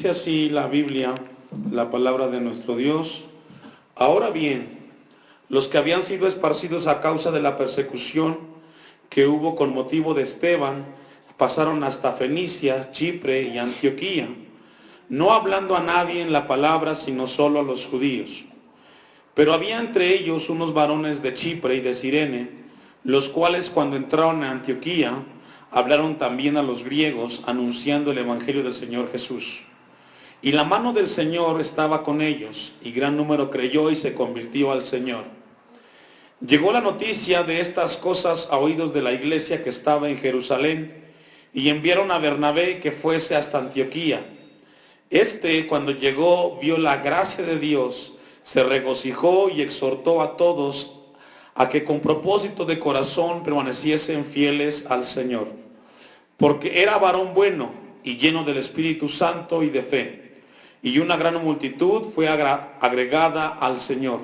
Dice así la Biblia, la palabra de nuestro Dios. Ahora bien, los que habían sido esparcidos a causa de la persecución que hubo con motivo de Esteban, pasaron hasta Fenicia, Chipre y Antioquía, no hablando a nadie en la palabra, sino solo a los judíos. Pero había entre ellos unos varones de Chipre y de Cirene, los cuales cuando entraron a Antioquía, hablaron también a los griegos, anunciando el evangelio del Señor Jesús. Y la mano del Señor estaba con ellos, y gran número creyó y se convirtió al Señor. Llegó la noticia de estas cosas a oídos de la iglesia que estaba en Jerusalén, y enviaron a Bernabé que fuese hasta Antioquía. Cuando llegó, vio la gracia de Dios, se regocijó y exhortó a todos a que con propósito de corazón permaneciesen fieles al Señor, porque era varón bueno y lleno del Espíritu Santo y de fe, y una gran multitud fue agregada al Señor.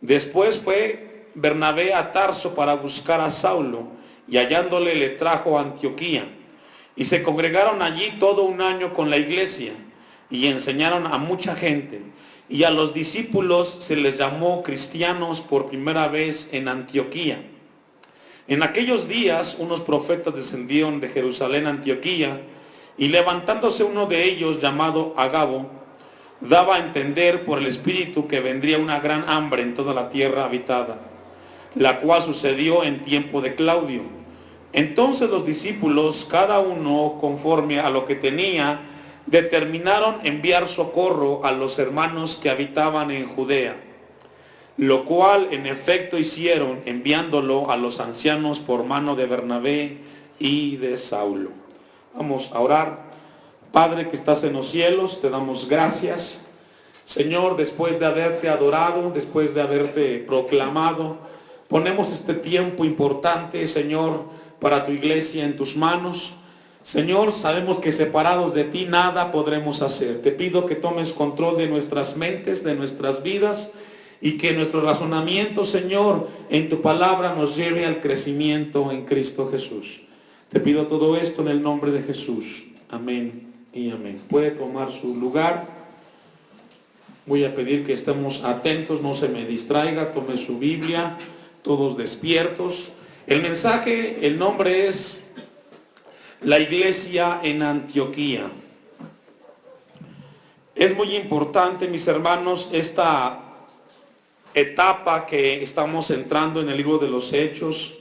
Después fue Bernabé a Tarso para buscar a Saulo, y hallándole le trajo a Antioquía, y se congregaron allí todo un año con la iglesia, y enseñaron a mucha gente. Y a los discípulos se les llamó cristianos por primera vez en Antioquía. En aquellos días unos profetas descendieron de Jerusalén a Antioquía, y levantándose uno de ellos llamado Agabo, daba a entender por el Espíritu que vendría una gran hambre en toda la tierra habitada, la cual sucedió en tiempo de Claudio. Entonces los discípulos, cada uno conforme a lo que tenía, determinaron enviar socorro a los hermanos que habitaban en Judea, lo cual en efecto hicieron, enviándolo a los ancianos por mano de Bernabé y de Saulo. Vamos a orar. Padre que estás en los cielos, te damos gracias. Señor, después de haberte adorado, después de haberte proclamado, ponemos este tiempo importante, Señor, para tu iglesia en tus manos. Señor, sabemos que separados de ti nada podremos hacer. Te pido que tomes control de nuestras mentes, de nuestras vidas, y que nuestro razonamiento, Señor, en tu palabra nos lleve al crecimiento en Cristo Jesús. Te pido todo esto en el nombre de Jesús. Amén y amén. Puede tomar su lugar. Voy a pedir que estemos atentos, no se me distraiga, tome su Biblia, todos despiertos. El mensaje, el nombre es la iglesia en Antioquía. Es muy importante, mis hermanos, esta etapa que estamos entrando en el libro de los Hechos.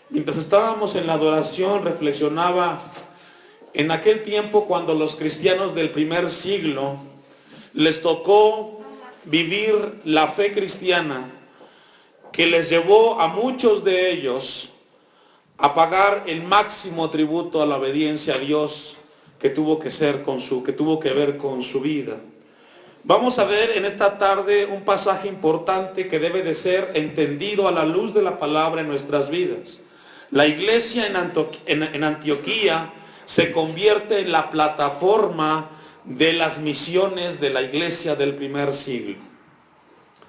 Mientras estábamos en la adoración, reflexionaba en aquel tiempo cuando los cristianos del primer siglo les tocó vivir la fe cristiana, que les llevó a muchos de ellos a pagar el máximo tributo a la obediencia a Dios que tuvo que ver con su vida. Vamos a ver en esta tarde un pasaje importante que debe de ser entendido a la luz de la palabra en nuestras vidas. La iglesia en Antioquía se convierte en la plataforma de las misiones de la iglesia del primer siglo.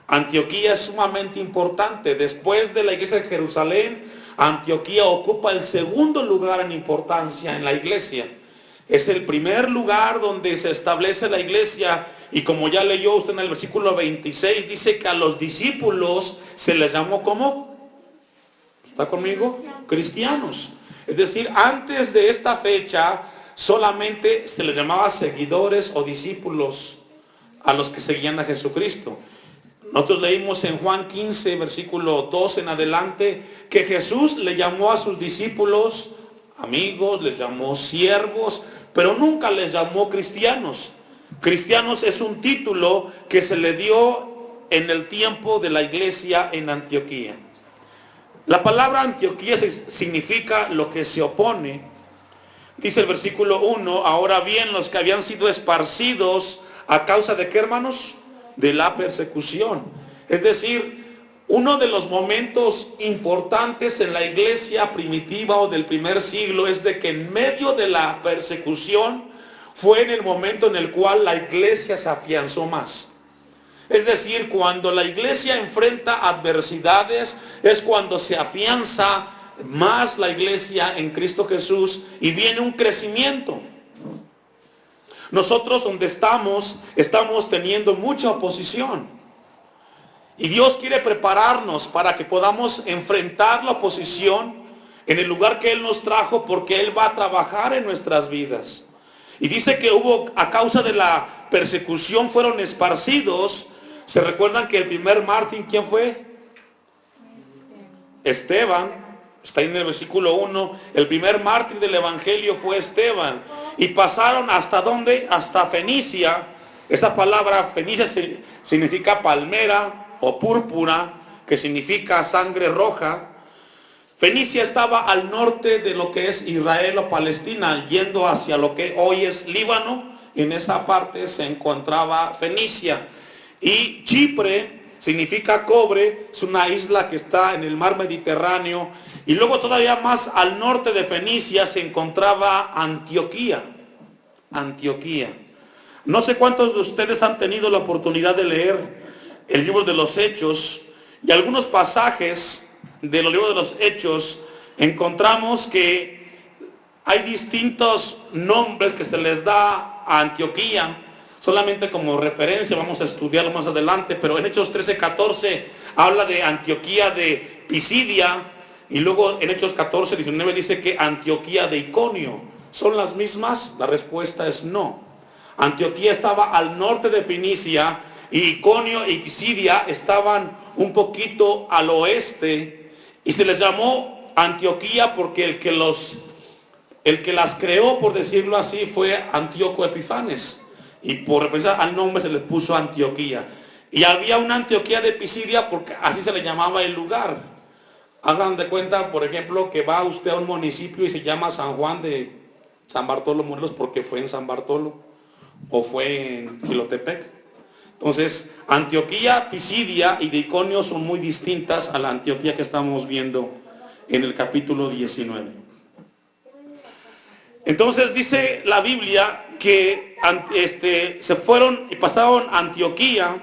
Antioquía es sumamente importante. Después de la iglesia de Jerusalén, Antioquía ocupa el segundo lugar en importancia en la iglesia. Es el primer lugar donde se establece la iglesia, y como ya leyó usted en el versículo 26, dice que a los discípulos se les llamó ¿cómo? ¿Está conmigo? Cristianos. Es decir, antes de esta fecha solamente se les llamaba seguidores o discípulos a los que seguían a Jesucristo. Nosotros leímos en Juan 15, versículo 2 en adelante, que Jesús le llamó a sus discípulos amigos, les llamó siervos, pero nunca les llamó cristianos. Cristianos es un título que se le dio en el tiempo de la iglesia en Antioquía. La palabra Antioquía significa lo que se opone. Dice el versículo 1, ahora bien, los que habían sido esparcidos a causa de ¿qué, hermanos? De la persecución. Es decir, uno de los momentos importantes en la iglesia primitiva o del primer siglo es de que en medio de la persecución fue en el momento en el cual la iglesia se afianzó más. Es decir, cuando la iglesia enfrenta adversidades es cuando se afianza más la iglesia en Cristo Jesús y viene un crecimiento. Nosotros donde estamos teniendo mucha oposición. Y Dios quiere prepararnos para que podamos enfrentar la oposición en el lugar que Él nos trajo, porque Él va a trabajar en nuestras vidas. Y dice que a causa de la persecución fueron esparcidos. ¿Se recuerdan que el primer mártir, quién fue? Esteban. Está ahí en el versículo 1. El primer mártir del evangelio fue Esteban. Y pasaron hasta ¿dónde? Hasta Fenicia. Esta palabra Fenicia significa palmera o púrpura, que significa sangre roja. Fenicia estaba al norte de lo que es Israel o Palestina, yendo hacia lo que hoy es Líbano. En esa parte se encontraba Fenicia. Y Chipre significa cobre, es una isla que está en el mar Mediterráneo. Y luego todavía más al norte de Fenicia se encontraba Antioquía. Antioquía. No sé cuántos de ustedes han tenido la oportunidad de leer el libro de los Hechos, y algunos pasajes de los libros de los Hechos encontramos que hay distintos nombres que se les da a Antioquía, solamente como referencia, vamos a estudiarlo más adelante, pero en Hechos 13:14 habla de Antioquía de Pisidia, y luego en Hechos 14:19 dice que Antioquía de Iconio. ¿Son las mismas? La respuesta es no. Antioquía estaba al norte de Fenicia, y Iconio y Pisidia estaban un poquito al oeste, y se les llamó Antioquía porque el que las creó, por decirlo así, fue Antíoco Epifanes, y por referencia al nombre se les puso Antioquía. Y había una Antioquía de Pisidia porque así se le llamaba el lugar. Hagan de cuenta, por ejemplo, que va usted a un municipio y se llama San Juan de San Bartolo, Morelos, porque fue en San Bartolo o fue en Jilotepec. Entonces, Antioquía, Pisidia y de Iconio son muy distintas a la Antioquía que estamos viendo en el capítulo 19. Entonces dice la Biblia que se fueron y pasaron Antioquía,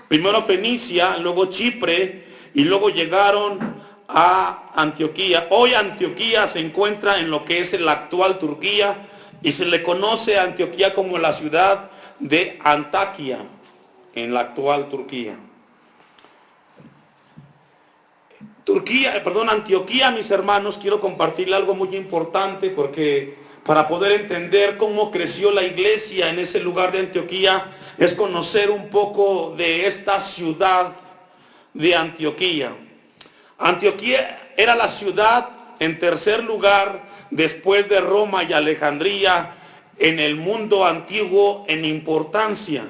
primero Fenicia, luego Chipre, y luego llegaron a Antioquía. Hoy Antioquía se encuentra en lo que es la actual Turquía, y se le conoce a Antioquía como la ciudad de Antaquia, en la actual Turquía. Antioquía, mis hermanos, quiero compartirle algo muy importante, porque para poder entender cómo creció la iglesia en ese lugar de Antioquía, es conocer un poco de esta ciudad de Antioquía. Antioquía era la ciudad en tercer lugar después de Roma y Alejandría en el mundo antiguo en importancia.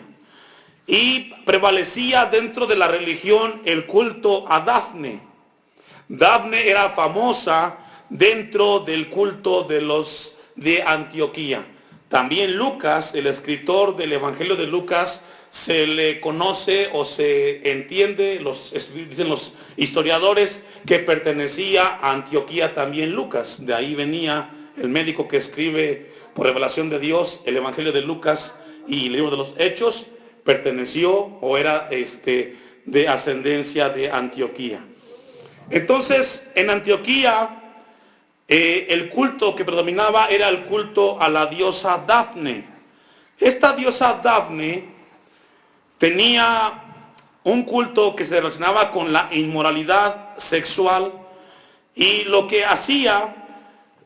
Y prevalecía dentro de la religión el culto a Dafne. Dafne era famosa dentro del culto de Antioquía. También Lucas, el escritor del Evangelio de Lucas, se le conoce o se entiende, dicen los historiadores, que pertenecía a Antioquía también Lucas. De ahí venía el médico que escribe por revelación de Dios el Evangelio de Lucas y el libro de los Hechos. Perteneció o era de ascendencia de Antioquía. Entonces, en Antioquía, el culto que predominaba era el culto a la diosa Dafne. Esta diosa Dafne tenía un culto que se relacionaba con la inmoralidad sexual, y lo que hacía,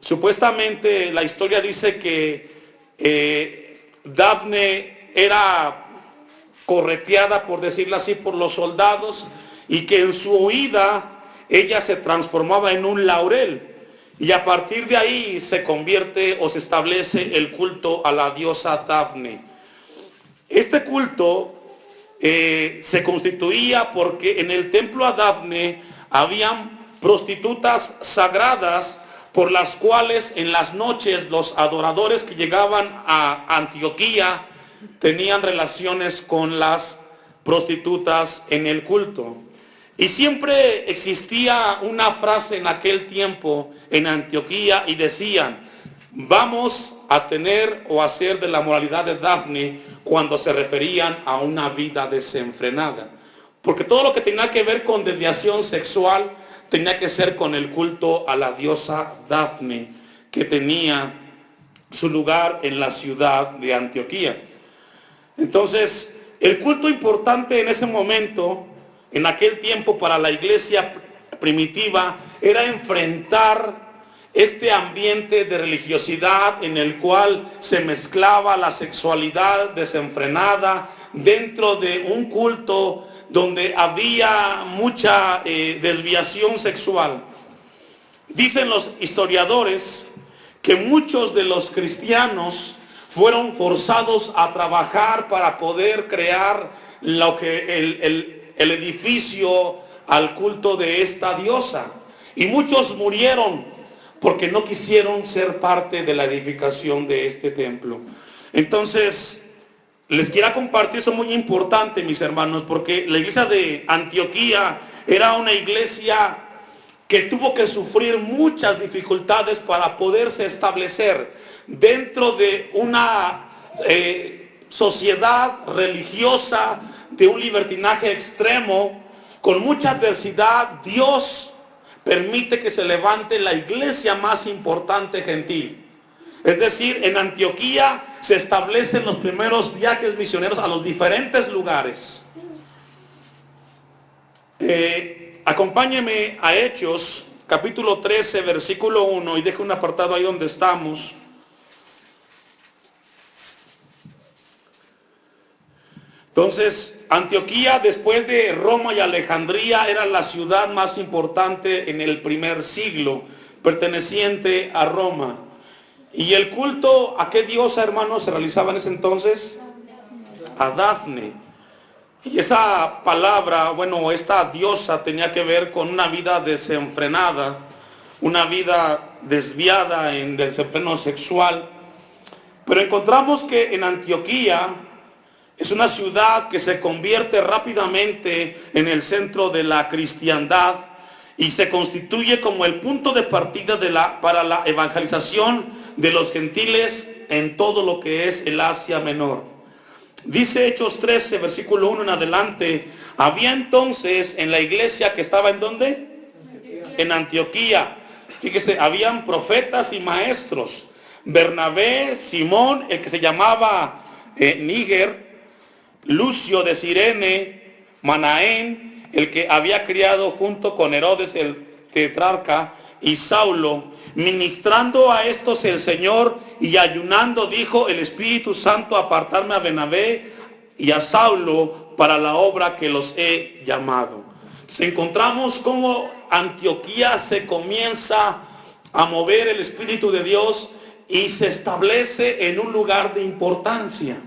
supuestamente la historia dice que Dafne era correteada, por decirlo así, por los soldados, y que en su huida ella se transformaba en un laurel, y a partir de ahí se convierte o se establece el culto a la diosa Dafne. Este culto se constituía porque en el templo a Dafne habían prostitutas sagradas, por las cuales en las noches los adoradores que llegaban a Antioquía tenían relaciones con las prostitutas en el culto. Y siempre existía una frase en aquel tiempo en Antioquía, y decían: vamos a tener o hacer de la moralidad de Dafne, cuando se referían a una vida desenfrenada. Porque todo lo que tenía que ver con desviación sexual tenía que ser con el culto a la diosa Dafne, que tenía su lugar en la ciudad de Antioquía. Entonces, el culto importante en ese momento, en aquel tiempo para la iglesia primitiva, era enfrentar este ambiente de religiosidad en el cual se mezclaba la sexualidad desenfrenada dentro de un culto donde había mucha desviación sexual. Dicen los historiadores que muchos de los cristianos fueron forzados a trabajar para poder crear lo que el edificio al culto de esta diosa. Y muchos murieron porque no quisieron ser parte de la edificación de este templo. Entonces, les quiero compartir eso muy importante, mis hermanos, porque la iglesia de Antioquía era una iglesia que tuvo que sufrir muchas dificultades para poderse establecer dentro de una sociedad religiosa, de un libertinaje extremo, con mucha adversidad. Dios permite que se levante la iglesia más importante gentil. Es decir, en Antioquía se establecen los primeros viajes misioneros a los diferentes lugares. Acompáñeme a Hechos, capítulo 13, versículo 1, y deje un apartado ahí donde estamos. Entonces, Antioquía, después de Roma y Alejandría, era la ciudad más importante en el primer siglo, perteneciente a Roma. ¿Y el culto a qué diosa, hermanos, se realizaba en ese entonces? A Dafne. Y esa palabra, bueno, esta diosa tenía que ver con una vida desenfrenada, una vida desviada en desenfreno sexual. Pero encontramos que en Antioquía es una ciudad que se convierte rápidamente en el centro de la cristiandad y se constituye como el punto de partida para la evangelización de los gentiles en todo lo que es el Asia Menor. Dice Hechos 13, versículo 1 en adelante: había entonces en la iglesia que estaba ¿en dónde? En Antioquía. Fíjese, habían profetas y maestros. Bernabé, Simón, el que se llamaba Níger, Lucio de Cirene, Manaén, el que había criado junto con Herodes el tetrarca, y Saulo. Ministrando a estos el Señor y ayunando, dijo el Espíritu Santo: apartarme a Bernabé y a Saulo para la obra que los he llamado. Encontramos cómo Antioquía se comienza a mover el Espíritu de Dios y se establece en un lugar de importancia.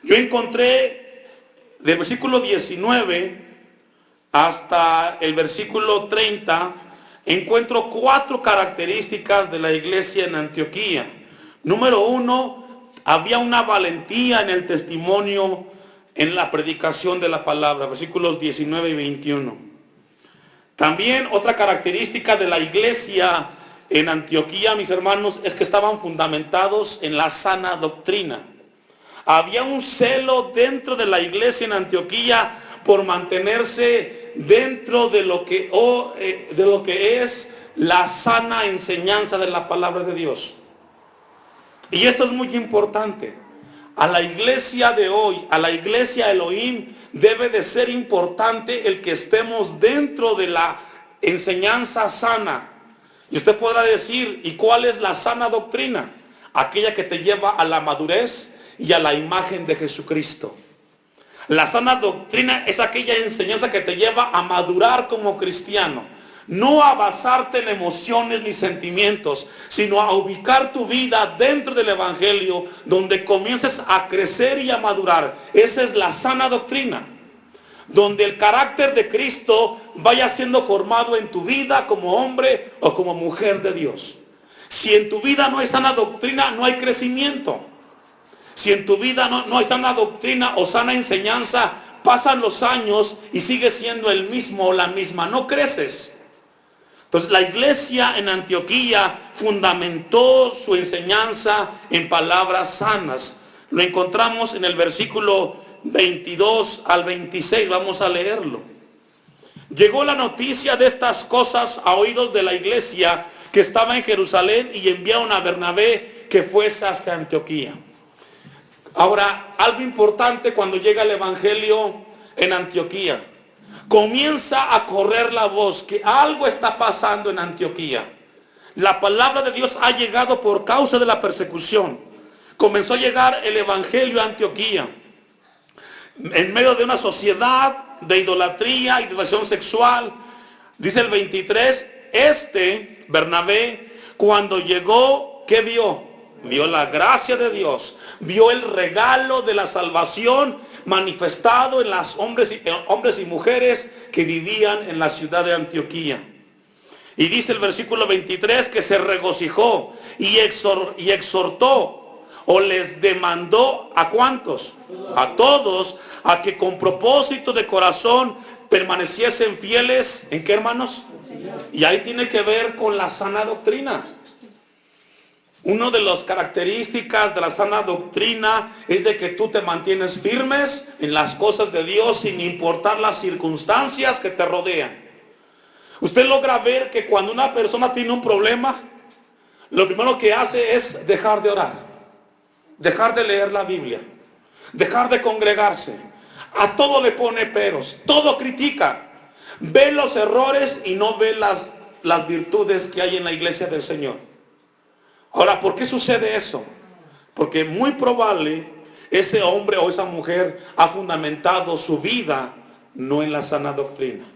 Yo encontré del versículo 19 hasta el versículo 30, encuentro 4 características de la iglesia en Antioquía. Número 1, había una valentía en el testimonio, en la predicación de la palabra, versículos 19 y 21. También otra característica de la iglesia en Antioquía, mis hermanos, es que estaban fundamentados en la sana doctrina. Había un celo dentro de la iglesia en Antioquía por mantenerse dentro de lo que es la sana enseñanza de la palabra de Dios. Y esto es muy importante. A la iglesia de hoy, a la iglesia Elohim, debe de ser importante el que estemos dentro de la enseñanza sana. Y usted podrá decir, ¿y cuál es la sana doctrina? Aquella que te lleva a la madurez y a la imagen de Jesucristo. La sana doctrina es aquella enseñanza que te lleva a madurar como cristiano, no a basarte en emociones ni sentimientos, sino a ubicar tu vida dentro del evangelio, donde comiences a crecer y a madurar. Esa es la sana doctrina, donde el carácter de Cristo vaya siendo formado en tu vida como hombre o como mujer de Dios. Si en tu vida no hay sana doctrina, no hay crecimiento. Si en tu vida no hay sana doctrina o sana enseñanza, pasan los años y sigues siendo el mismo o la misma, no creces. Entonces la iglesia en Antioquía fundamentó su enseñanza en palabras sanas. Lo encontramos en el versículo 22 al 26, vamos a leerlo. Llegó la noticia de estas cosas a oídos de la iglesia que estaba en Jerusalén, y enviaron a Bernabé, que fuese hasta Antioquía. Ahora, algo importante cuando llega el evangelio en Antioquía. Comienza a correr la voz que algo está pasando en Antioquía. La palabra de Dios ha llegado por causa de la persecución. Comenzó a llegar el evangelio a Antioquía. En medio de una sociedad de idolatría y diversión sexual. Dice el 23, Bernabé, cuando llegó, ¿qué vio? Vio la gracia de Dios, vio el regalo de la salvación manifestado en los hombres y mujeres que vivían en la ciudad de Antioquía. Y dice el versículo 23 que se regocijó y exhortó o les demandó ¿a cuántos? A todos, a que con propósito de corazón permaneciesen fieles. ¿En qué, hermanos? Y ahí tiene que ver con la sana doctrina. Una de las características de la sana doctrina es de que tú te mantienes firmes en las cosas de Dios sin importar las circunstancias que te rodean. Usted logra ver que cuando una persona tiene un problema, lo primero que hace es dejar de orar, dejar de leer la Biblia, dejar de congregarse. A todo le pone peros, todo critica, ve los errores y no ve las virtudes que hay en la iglesia del Señor. Ahora, ¿por qué sucede eso? Porque muy probable ese hombre o esa mujer ha fundamentado su vida no en la sana doctrina.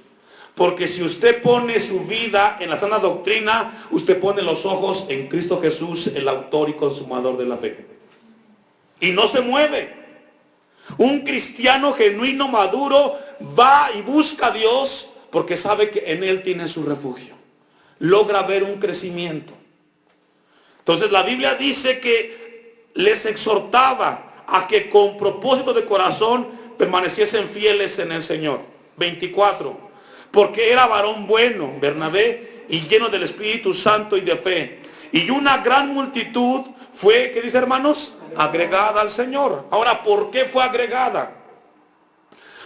Porque si usted pone su vida en la sana doctrina, usted pone los ojos en Cristo Jesús, el autor y consumador de la fe. Y no se mueve. Un cristiano genuino, maduro, va y busca a Dios porque sabe que en Él tiene su refugio. Logra ver un crecimiento. Entonces la Biblia dice que les exhortaba a que con propósito de corazón permaneciesen fieles en el Señor. 24. Porque era varón bueno, Bernabé, y lleno del Espíritu Santo y de fe. Y una gran multitud fue, ¿qué dice, hermanos? Agregada al Señor. Ahora, ¿por qué fue agregada?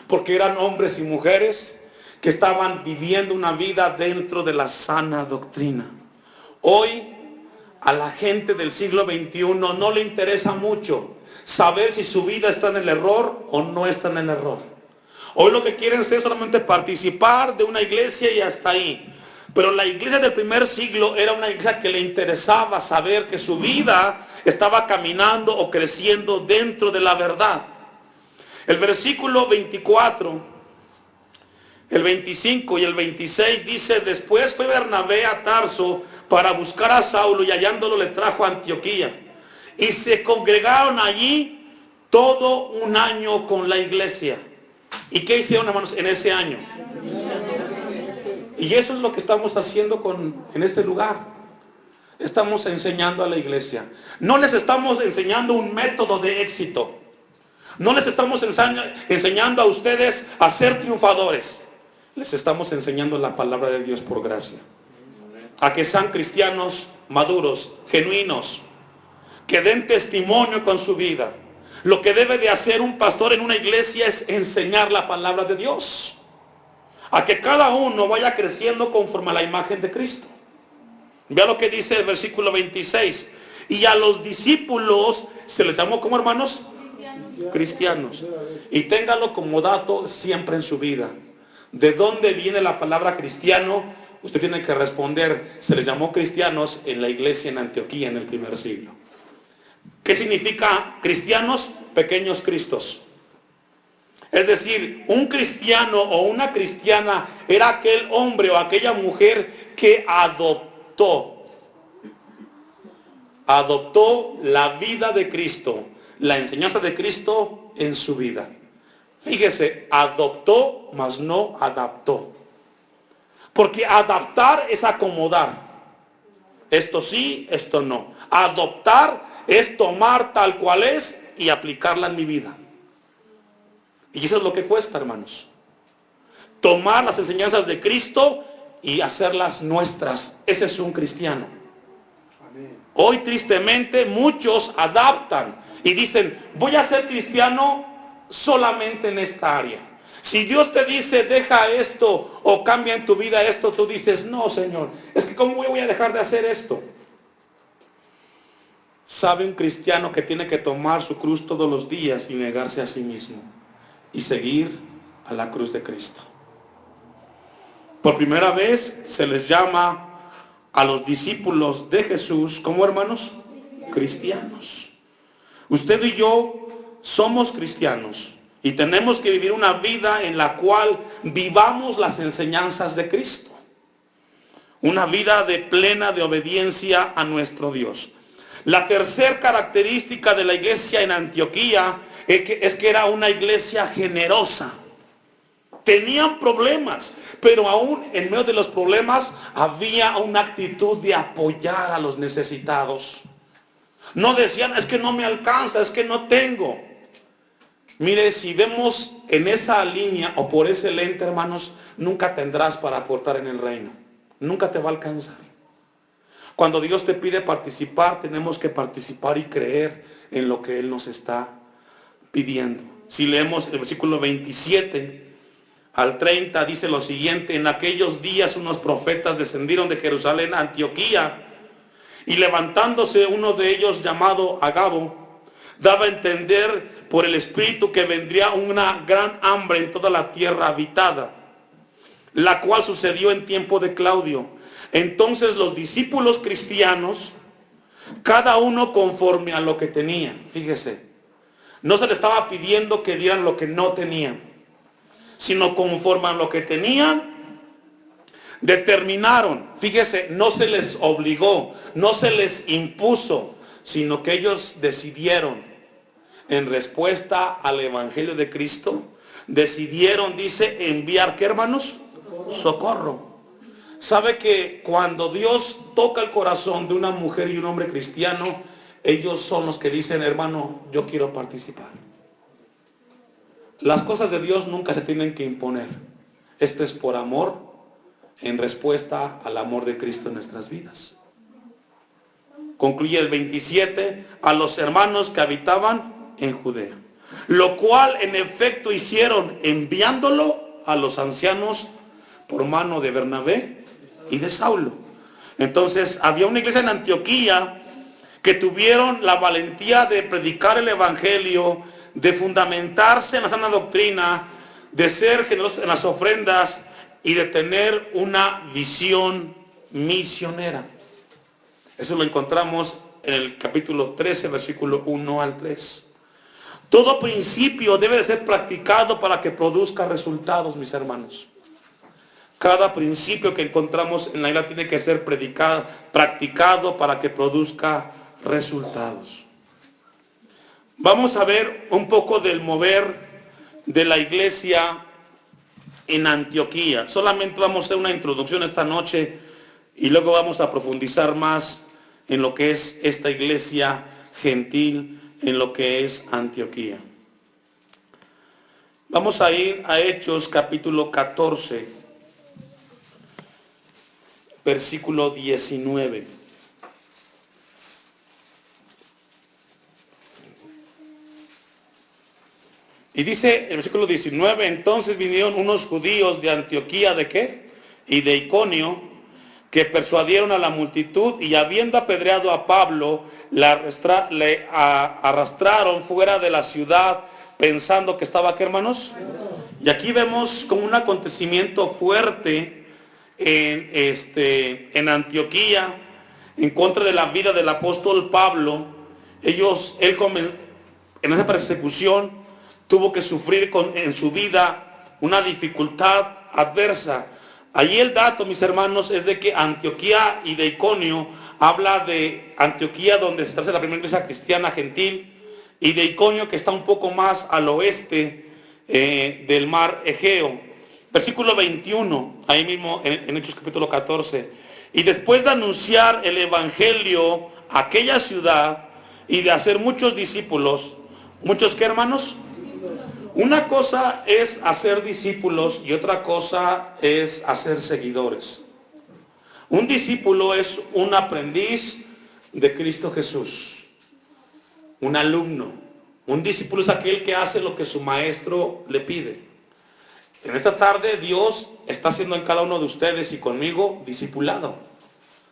Porque eran hombres y mujeres que estaban viviendo una vida dentro de la sana doctrina. Hoy, a la gente del siglo XXI no le interesa mucho saber si su vida está en el error o no está en el error. Hoy lo que quieren es solamente participar de una iglesia y hasta ahí. Pero la iglesia del primer siglo era una iglesia que le interesaba saber que su vida estaba caminando o creciendo dentro de la verdad. El versículo 24, el 25 y el 26 dice: después fue Bernabé a Tarso para buscar a Saulo, y hallándolo le trajo a Antioquía. Y se congregaron allí todo un año con la iglesia. ¿Y qué hicieron, hermanos, en ese año? Y eso es lo que estamos haciendo en este lugar. Estamos enseñando a la iglesia. No les estamos enseñando un método de éxito. No les estamos enseñando a ustedes a ser triunfadores. Les estamos enseñando la palabra de Dios por gracia. A que sean cristianos maduros, genuinos, que den testimonio con su vida. Lo que debe de hacer un pastor en una iglesia es enseñar la palabra de Dios. A que cada uno vaya creciendo conforme a la imagen de Cristo. Vea lo que dice el versículo 26. Y a los discípulos se les llamó, ¿cómo, hermanos? Cristianos. Y téngalo como dato siempre en su vida. ¿De dónde viene la palabra cristiano? Usted tiene que responder. Se les llamó cristianos en la iglesia en Antioquía en el primer siglo. ¿Qué significa cristianos? Pequeños cristos. Es decir, un cristiano o una cristiana era aquel hombre o aquella mujer que adoptó la vida de Cristo, la enseñanza de Cristo en su vida. Fíjese, adoptó, mas no adaptó. Porque adaptar es acomodar. Esto sí, esto no. Adoptar es tomar tal cual es y aplicarla en mi vida. Y eso es lo que cuesta, hermanos. Tomar las enseñanzas de Cristo y hacerlas nuestras. Ese es un cristiano. Hoy tristemente muchos adaptan y dicen: voy a ser cristiano solamente en esta área. Si Dios te dice deja esto o cambia en tu vida esto, tú dices: no, Señor, es que ¿cómo voy a dejar de hacer esto? sabe un cristiano que tiene que tomar su cruz todos los días y negarse a sí mismo y seguir a la cruz de Cristo. Por primera vez se les llama a los discípulos de Jesús, ¿cómo, hermanos? Cristianos. Usted y yo somos cristianos y tenemos que vivir una vida en la cual vivamos las enseñanzas de Cristo. Una vida de plena de obediencia a nuestro Dios. La tercera característica de la iglesia en Antioquía es que era una iglesia generosa. Tenían problemas, pero aún en medio de los problemas había una actitud de apoyar a los necesitados. No decían, es que no me alcanza, es que no tengo. Mire, si vemos en esa línea o por ese lente, hermanos, nunca tendrás para aportar en el reino. Nunca te va a alcanzar. Cuando Dios te pide participar, tenemos que participar y creer en lo que Él nos está pidiendo. Si leemos el versículo 27 al 30, dice lo siguiente: en aquellos días unos profetas descendieron de Jerusalén a Antioquía, y levantándose uno de ellos llamado Agabo, daba a entender por el Espíritu que vendría una gran hambre en toda la tierra habitada, la cual sucedió en tiempo de Claudio. Entonces los discípulos cristianos, cada uno conforme a lo que tenía, fíjese, no se le estaba pidiendo que dieran lo que no tenían, sino conforme a lo que tenían, determinaron, fíjese, no se les obligó, no se les impuso, sino que ellos decidieron, en respuesta al Evangelio de Cristo, decidieron, dice, enviar, ¿qué, hermanos? Socorro. ¿Sabe que cuando Dios toca el corazón de una mujer y un hombre cristiano, ellos son los que dicen, hermano, yo quiero participar? Las cosas de Dios nunca se tienen que imponer. Esto es por amor, en respuesta al amor de Cristo en nuestras vidas. Concluye el 27, a los hermanos que habitaban en Judea, lo cual en efecto hicieron, enviándolo a los ancianos por mano de Bernabé y de Saulo. Entonces había una iglesia en Antioquía que tuvieron la valentía de predicar el Evangelio, de fundamentarse en la sana doctrina, de ser generosos en las ofrendas y de tener una visión misionera. Eso lo encontramos en el capítulo 13, versículo 1 al 3. Todo principio debe de ser practicado para que produzca resultados, mis hermanos. Cada principio que encontramos en la Biblia tiene que ser practicado para que produzca resultados. Vamos a ver un poco del mover de la iglesia en Antioquía. Solamente vamos a hacer una introducción esta noche y luego vamos a profundizar más en lo que es esta iglesia gentil, en lo que es Antioquía. Vamos a ir a Hechos capítulo 14. Versículo 19. Y dice el versículo 19, entonces vinieron unos judíos de Antioquía, ¿de qué? Y de Iconio, que persuadieron a la multitud, y habiendo apedreado a Pablo, le arrastraron fuera de la ciudad, pensando que estaba, ¿qué, hermanos? Y aquí vemos como un acontecimiento fuerte en Antioquía, en contra de la vida del apóstol Pablo. Él en esa persecución tuvo que sufrir en su vida una dificultad adversa. Allí el dato, mis hermanos, es de que Antioquía y de Iconio, habla de Antioquía donde se establece la primera iglesia cristiana gentil, y de Iconio que está un poco más al oeste del mar Egeo. Versículo 21, ahí mismo en Hechos capítulo 14. Y después de anunciar el evangelio a aquella ciudad y de hacer muchos discípulos, ¿muchos qué, hermanos? Una cosa es hacer discípulos y otra cosa es hacer seguidores. Un discípulo es un aprendiz de Cristo Jesús, un alumno. Un discípulo es aquel que hace lo que su maestro le pide. En esta tarde Dios está haciendo en cada uno de ustedes y conmigo discipulado,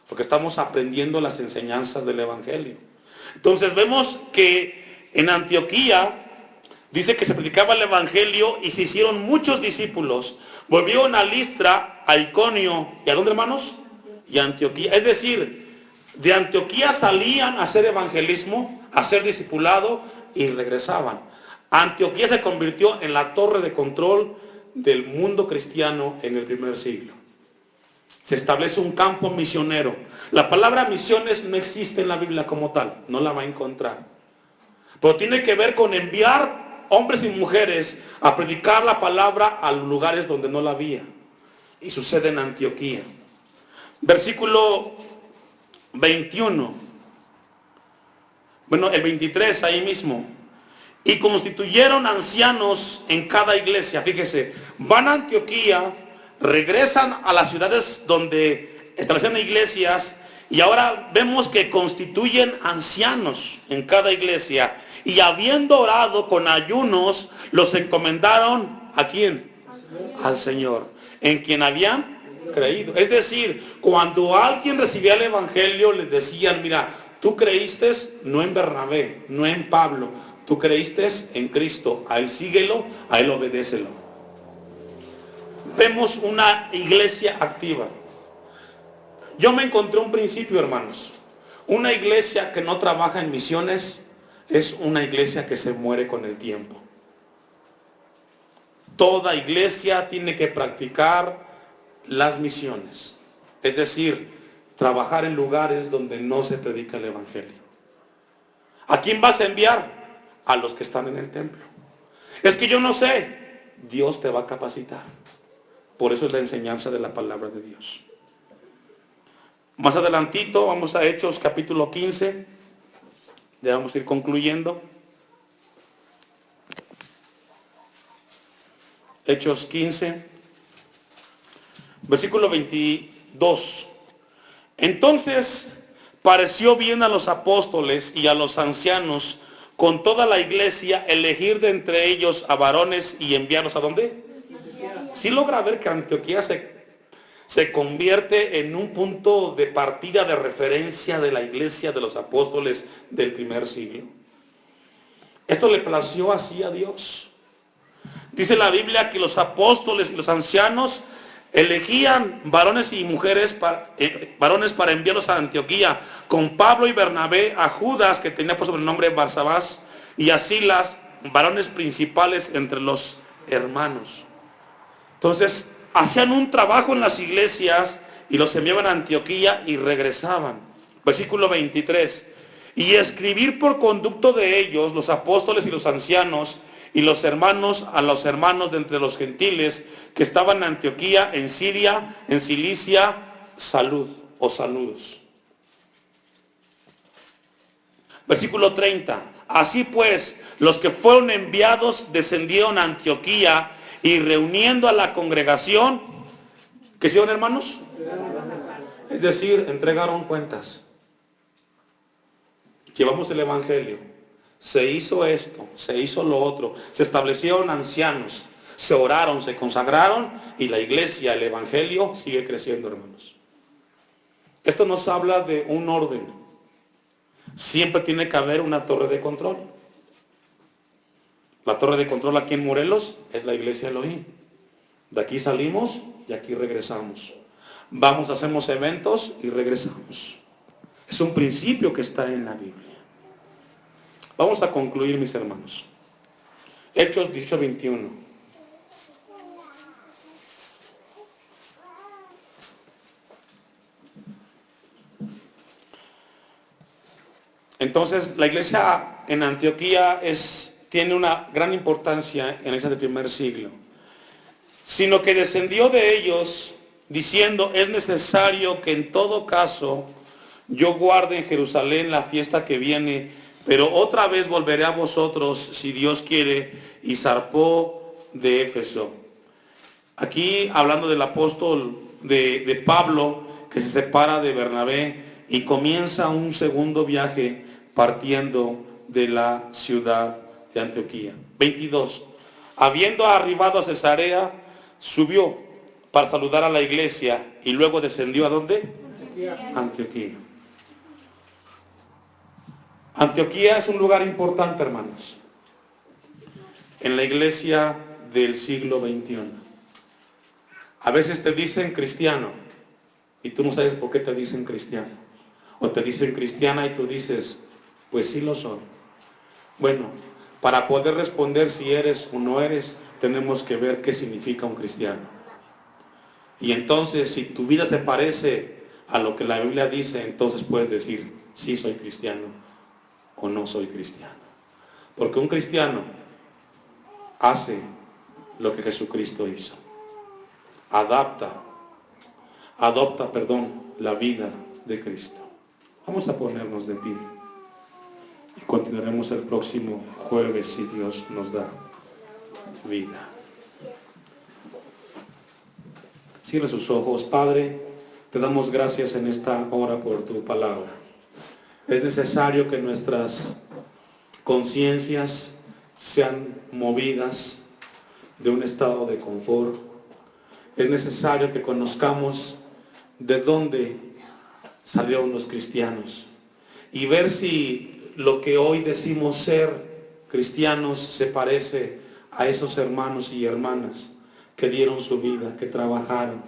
porque estamos aprendiendo las enseñanzas del Evangelio. Entonces vemos que en Antioquía dice que se predicaba el evangelio y se hicieron muchos discípulos. Volvieron a Listra, a Iconio, ¿y a dónde, hermanos? Y a Antioquía. Es decir, de Antioquía salían a hacer evangelismo, a ser discipulado y regresaban. Antioquía se convirtió en la torre de control del mundo cristiano en el primer siglo. Se establece un campo misionero. La palabra misiones no existe en la Biblia como tal, no la va a encontrar. Pero tiene que ver con enviar hombres y mujeres a predicar la palabra a los lugares donde no la había. Y sucede en Antioquía. Versículo 21. Bueno, el 23 ahí mismo. Y constituyeron ancianos en cada iglesia. Fíjese, van a Antioquía, regresan a las ciudades donde establecen iglesias y ahora vemos que constituyen ancianos en cada iglesia. Y habiendo orado con ayunos, los encomendaron ¿a quién? Al Señor, en quien habían creído. Es decir, cuando alguien recibía el evangelio, les decían, mira, tú creíste no en Bernabé, no en Pablo, tú creíste en Cristo, a Él síguelo, a Él obedécelo. Vemos una iglesia activa. Yo me encontré un principio, hermanos. Una iglesia que no trabaja en misiones es una iglesia que se muere con el tiempo. Toda iglesia tiene que practicar las misiones. Es decir, trabajar en lugares donde no se predica el evangelio. ¿A quién vas a enviar? A los que están en el templo. Es que yo no sé. Dios te va a capacitar. Por eso es la enseñanza de la palabra de Dios. Más adelantito vamos a Hechos capítulo 15. Ya vamos a ir concluyendo. Hechos 15, versículo 22. Entonces pareció bien a los apóstoles y a los ancianos con toda la iglesia elegir de entre ellos a varones y enviarlos ¿a dónde? Sí logra ver que Antioquía se convierte en un punto de partida de referencia de la iglesia de los apóstoles del primer siglo. Esto le plació así a Dios. Dice la Biblia que los apóstoles y los ancianos elegían varones y mujeres, varones para enviarlos a Antioquía, con Pablo y Bernabé, a Judas, que tenía por sobrenombre Barsabás, y a Silas, varones principales entre los hermanos. Entonces, hacían un trabajo en las iglesias y los enviaban a Antioquía y regresaban. Versículo 23. Y escribir por conducto de ellos, los apóstoles y los ancianos, y los hermanos a los hermanos de entre los gentiles que estaban en Antioquía, en Siria, en Cilicia, salud o saludos. Versículo 30. Así pues, los que fueron enviados descendieron a Antioquía y reuniendo a la congregación, ¿qué hicieron, hermanos? Es decir, entregaron cuentas. Llevamos el evangelio. Se hizo esto, se hizo lo otro, se establecieron ancianos, se oraron, se consagraron y la iglesia, el evangelio sigue creciendo, hermanos. Esto nos habla de un orden. Siempre tiene que haber una torre de control. La torre de control aquí en Morelos es la iglesia Elohim. De aquí salimos y aquí regresamos. Vamos, hacemos eventos y regresamos. Es un principio que está en la Biblia. Vamos a concluir, mis hermanos. Hechos 18:21. Entonces, la iglesia en Antioquía tiene una gran importancia en la iglesia del primer siglo. Sino que descendió de ellos diciendo, es necesario que en todo caso yo guarde en Jerusalén la fiesta que viene, pero otra vez volveré a vosotros, si Dios quiere, y zarpó de Éfeso. Aquí hablando del apóstol de Pablo, que se separa de Bernabé y comienza un segundo viaje partiendo de la ciudad de Antioquía. 22. Habiendo arribado a Cesarea, subió para saludar a la iglesia y luego descendió ¿a dónde? Antioquía. Antioquía es un lugar importante, hermanos, en la iglesia del siglo XXI. A veces te dicen cristiano y tú no sabes por qué te dicen cristiano. O te dicen cristiana y tú dices, pues sí lo son. Bueno, para poder responder si eres o no eres, tenemos que ver qué significa un cristiano. Y entonces, si tu vida se parece a lo que la Biblia dice, entonces puedes decir, sí soy cristiano o no soy cristiano. Porque un cristiano hace lo que Jesucristo hizo. Adopta, la vida de Cristo. Vamos a ponernos de pie. Y continuaremos el próximo jueves si Dios nos da vida. Cierra sus ojos. Padre, te damos gracias en esta hora por tu palabra. Es necesario que nuestras conciencias sean movidas de un estado de confort. Es necesario que conozcamos de dónde salieron los cristianos y ver si lo que hoy decimos ser cristianos se parece a esos hermanos y hermanas que dieron su vida, que trabajaron,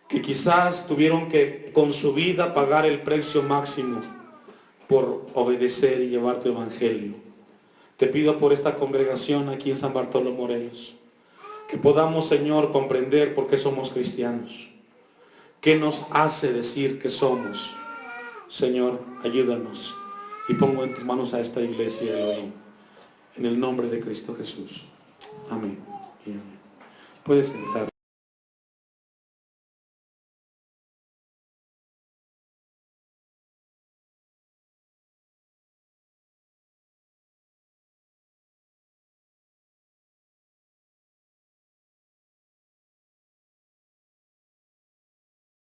que quizás tuvieron que con su vida pagar el precio máximo por obedecer y llevar tu evangelio. Te pido por esta congregación aquí en San Bartolo Morelos, que podamos, Señor, comprender por qué somos cristianos. ¿Qué nos hace decir que somos? Señor, ayúdanos. Y pongo en tus manos a esta iglesia, Elohim, en el nombre de Cristo Jesús. Amén. Y amén. Puedes sentar.